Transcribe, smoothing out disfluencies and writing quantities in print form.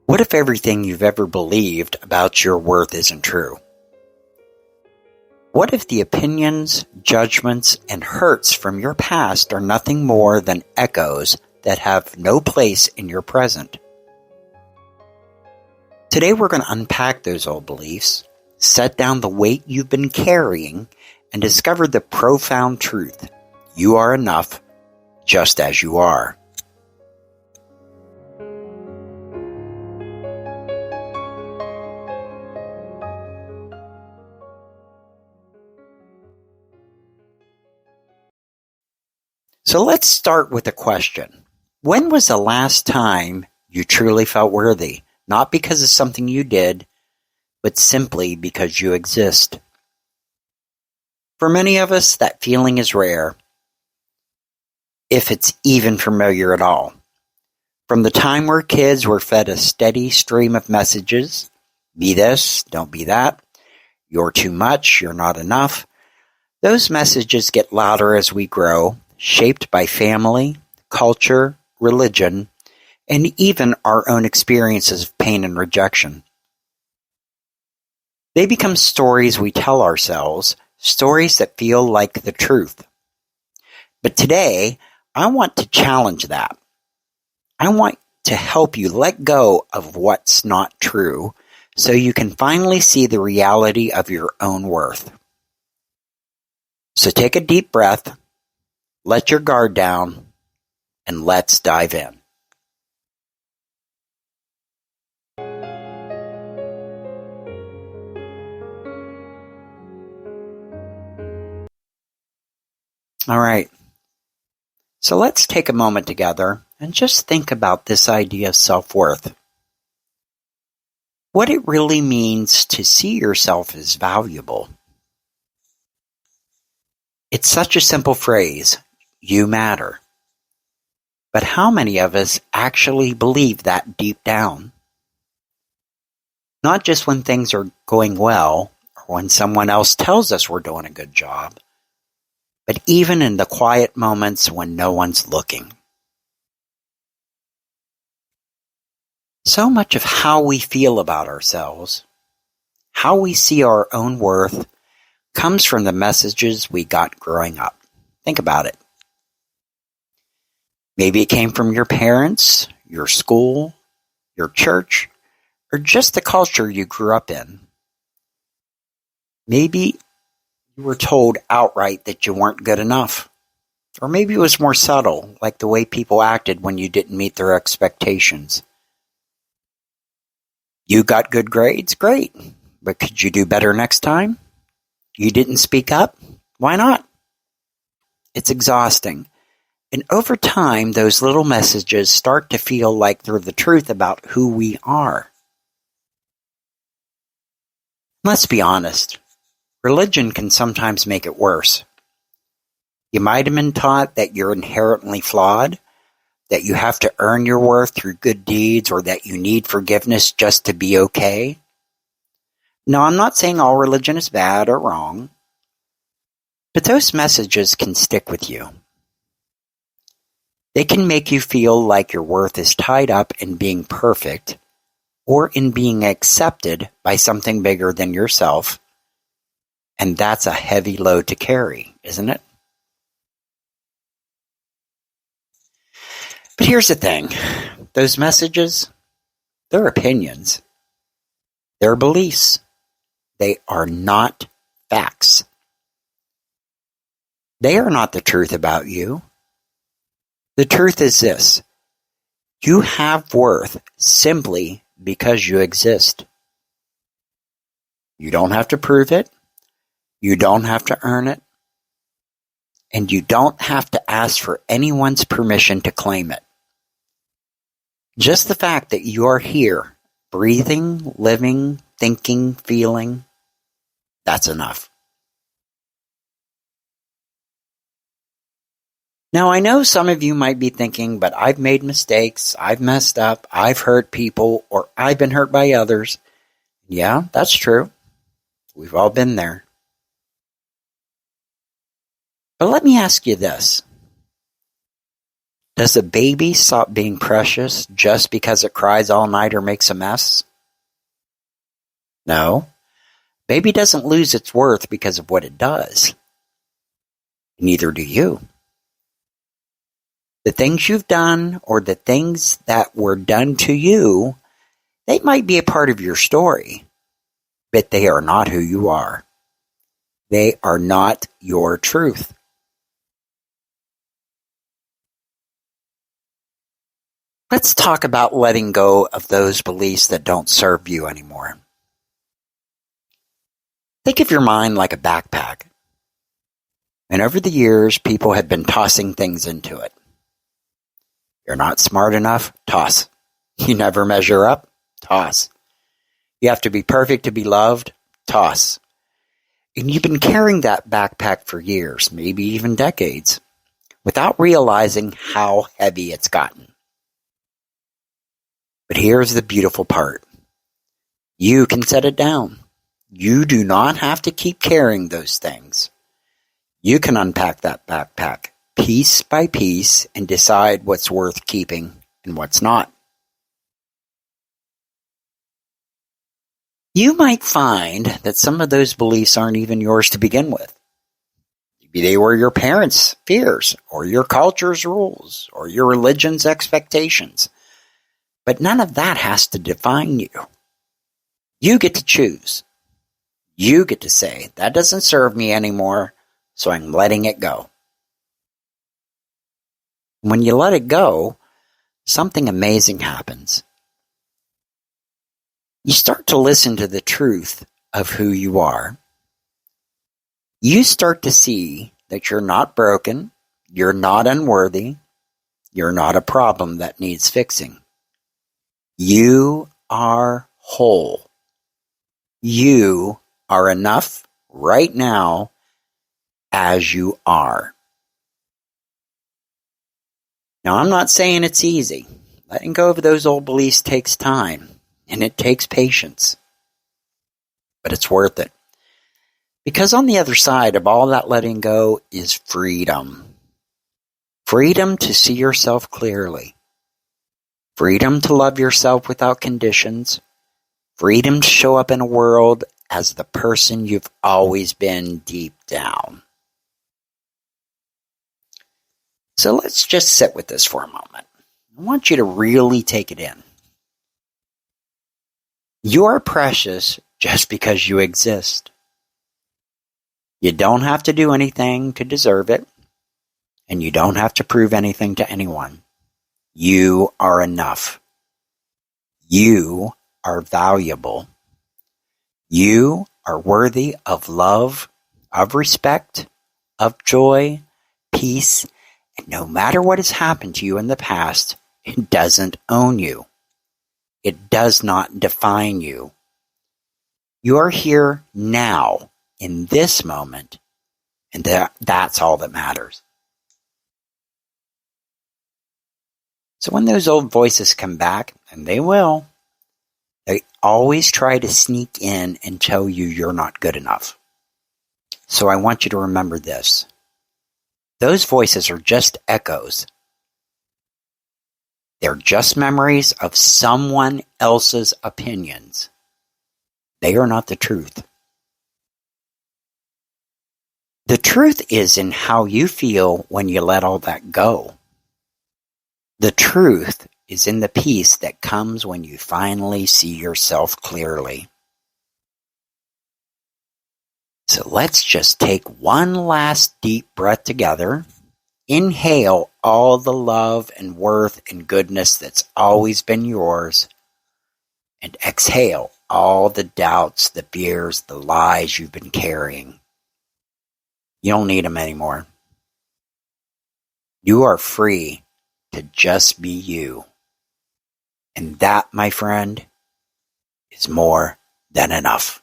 What if everything you've ever believed about your worth isn't true? What if the opinions, judgments, and hurts from your past are nothing more than echoes that have no place in your present? Today we're going to unpack those old beliefs, set down the weight you've been carrying, and discover the profound truth. You are enough just as you are. So let's start with a question. When was the last time you truly felt worthy? Not because of something you did, but simply because you exist. For many of us, that feeling is rare, if it's even familiar at all. From the time we're kids, we're fed a steady stream of messages. Be this, don't be that. You're too much, you're not enough. Those messages get louder as we grow, shaped by family, culture, religion, and even our own experiences of pain and rejection. They become stories we tell ourselves, stories that feel like the truth. But today, I want to challenge that. I want to help you let go of what's not true so you can finally see the reality of your own worth. So take a deep breath, let your guard down, and let's dive in. All right. So let's take a moment together and just think about this idea of self-worth. What it really means to see yourself as valuable. It's such a simple phrase, you matter. But how many of us actually believe that deep down? Not just when things are going well or when someone else tells us we're doing a good job, but even in the quiet moments when no one's looking. So much of how we feel about ourselves, how we see our own worth, comes from the messages we got growing up. Think about it. Maybe it came from your parents, your school, your church, or just the culture you grew up in. Maybe you were told outright that you weren't good enough. Or maybe it was more subtle, like the way people acted when you didn't meet their expectations. You got good grades? Great. But could you do better next time? You didn't speak up? Why not? It's exhausting. And over time, those little messages start to feel like they're the truth about who we are. Let's be honest. Religion can sometimes make it worse. You might have been taught that you're inherently flawed, that you have to earn your worth through good deeds, or that you need forgiveness just to be okay. No, I'm not saying all religion is bad or wrong, but those messages can stick with you. They can make you feel like your worth is tied up in being perfect or in being accepted by something bigger than yourself, and that's a heavy load to carry, isn't it? But here's the thing. Those messages, they're opinions. They're beliefs. They are not facts. They are not the truth about you. The truth is this. You have worth simply because you exist. You don't have to prove it. You don't have to earn it. And you don't have to ask for anyone's permission to claim it. Just the fact that you are here, breathing, living, thinking, feeling, that's enough. Now, I know some of you might be thinking, but I've made mistakes, I've messed up, I've hurt people, or I've been hurt by others. Yeah, that's true. We've all been there. But let me ask you this. Does a baby stop being precious just because it cries all night or makes a mess? No. Baby doesn't lose its worth because of what it does. Neither do you. The things you've done or the things that were done to you, they might be a part of your story, but they are not who you are. They are not your truth. Let's talk about letting go of those beliefs that don't serve you anymore. Think of your mind like a backpack. And over the years, people have been tossing things into it. You're not smart enough? Toss. You never measure up? Toss. You have to be perfect to be loved? Toss. And you've been carrying that backpack for years, maybe even decades, without realizing how heavy it's gotten. But here's the beautiful part. You can set it down. You do not have to keep carrying those things. You can unpack that backpack piece by piece and decide what's worth keeping and what's not. You might find that some of those beliefs aren't even yours to begin with. Maybe they were your parents' fears, or your culture's rules, or your religion's expectations. But none of that has to define you. You get to choose. You get to say, that doesn't serve me anymore, so I'm letting it go. When you let it go, something amazing happens. You start to listen to the truth of who you are. You start to see that you're not broken, you're not unworthy, you're not a problem that needs fixing. You are whole. You are enough right now as you are. Now, I'm not saying it's easy. Letting go of those old beliefs takes time, and it takes patience. But it's worth it. Because on the other side of all that letting go is freedom. Freedom to see yourself clearly. Freedom to love yourself without conditions. Freedom to show up in a world as the person you've always been deep down. So let's just sit with this for a moment. I want you to really take it in. You are precious just because you exist. You don't have to do anything to deserve it, and you don't have to prove anything to anyone. You are enough. You are valuable. You are worthy of love, of respect, of joy, peace, and no matter what has happened to you in the past, it doesn't own you. It does not define you. You are here now, in this moment, and that's all that matters. So when those old voices come back, and they will, they always try to sneak in and tell you you're not good enough. So I want you to remember this. Those voices are just echoes. They're just memories of someone else's opinions. They are not the truth. The truth is in how you feel when you let all that go. The truth is in the peace that comes when you finally see yourself clearly. So let's just take one last deep breath together. Inhale all the love and worth and goodness that's always been yours. And exhale all the doubts, the fears, the lies you've been carrying. You don't need them anymore. You are free to just be you. And that, my friend, is more than enough.